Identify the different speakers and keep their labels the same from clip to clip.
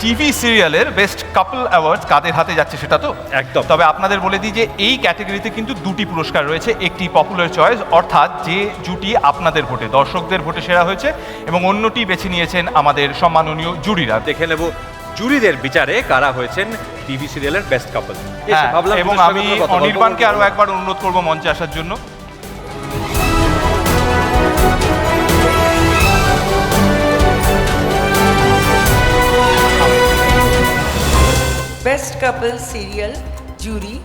Speaker 1: TV সিরিয়ালের best কাপল awards কাদের হাতে যাচ্ছে সেটা তো
Speaker 2: একদম।
Speaker 1: তবে আপনাদের বলে দিই যে এই ক্যাটাগরিতে কিন্তু দুটি পুরস্কার রয়েছে, একটি পপুলার চয়েস অর্থাৎ যে জুটি আপনাদের ভোটে দর্শকদের ভোটে সেরা হয়েছে এবং অন্যটি বেছে নিয়েছেন আমাদের সম্মাননীয় জুরিরা।
Speaker 2: দেখে নেব জুরিদের বিচারে কারা হয়েছেন টিভি সিরিয়ালের বেস্ট কাপল।
Speaker 1: হ্যাঁ, এবং আমি অনির্বাণকে আরও একবার অনুরোধ করব মঞ্চে আসার জন্য।
Speaker 3: বেস্ট কাপল সিরিয়াল জুরি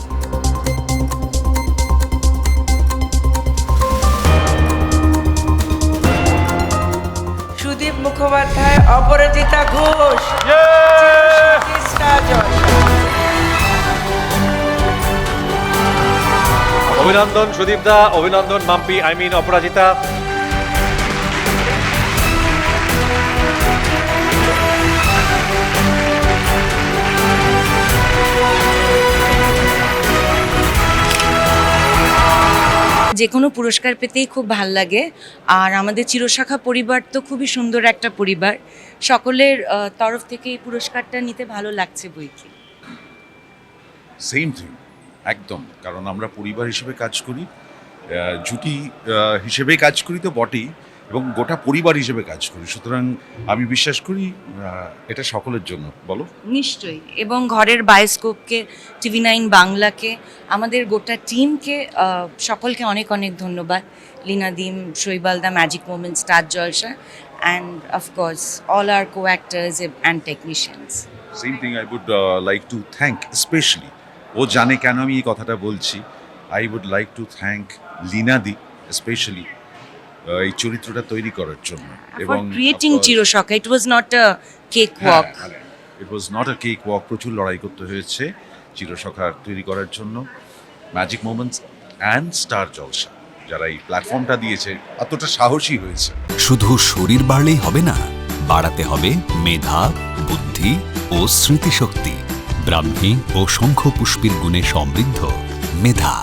Speaker 3: সুদীপ মুখোপাধ্যায়, অপরাজিতা ঘোষ, স্টার জলসা।
Speaker 2: অভিনন্দন সুদীপ দা, অভিনন্দন মাম্পি, অপরাজিতা।
Speaker 4: যে কোনো পুরস্কার পেতেই খুব ভাল লাগে। আর আমাদের চিরশাখা পরিবার তো খুবই সুন্দর একটা পরিবার, সকলের তরফ থেকে এই পুরস্কারটা নিতে ভালো লাগছে বই কি।
Speaker 5: সেম থিং একদম, কারণ আমরা পরিবার হিসেবে কাজ করি, জুটি হিসেবে কাজ করি তো বটেই, এবং গোটা পরিবার হিসেবে কাজ করি, সুতরাং আমি বিশ্বাস করি এটা সকলের জন্য। বলো।
Speaker 4: নিশ্চয়ই, এবং ঘরের বায়োস্কোপকে, টিভি9 বাংলাকে, আমাদের গোটা টিমকে, সকলকে অনেক অনেক ধন্যবাদ। লীনাদিম, শৈবালদা, magic moment, Star Jalsha, and of course all our co actors and technicians.
Speaker 5: Same thing I would like to thank specially, ও জানে কেন আমি এই কথাটা বলছি, I would like to thank লীনাদি স্পেশালি এই চরিত্রটা তৈরি করার জন্য
Speaker 4: এবং creating Chirashakha. It was not a cake walk,
Speaker 5: it was not a cake walk, প্রচুর লড়াই করতে হয়েছে চিরশাখা তৈরি করার জন্য। ম্যাজিক মোমেন্টস অ্যান্ড স্টার জলসা যারা এই প্ল্যাটফর্মটা দিয়েছে এতটা সাহসী হয়েছে।
Speaker 6: শুধু শরীর বাড়লেই হবে না, বাড়াতে হবে মেধা, বুদ্ধি ও স্মৃতিশক্তি। ব্রাহ্মী ও শঙ্খ পুষ্পীর গুণে সমৃদ্ধ মেধা।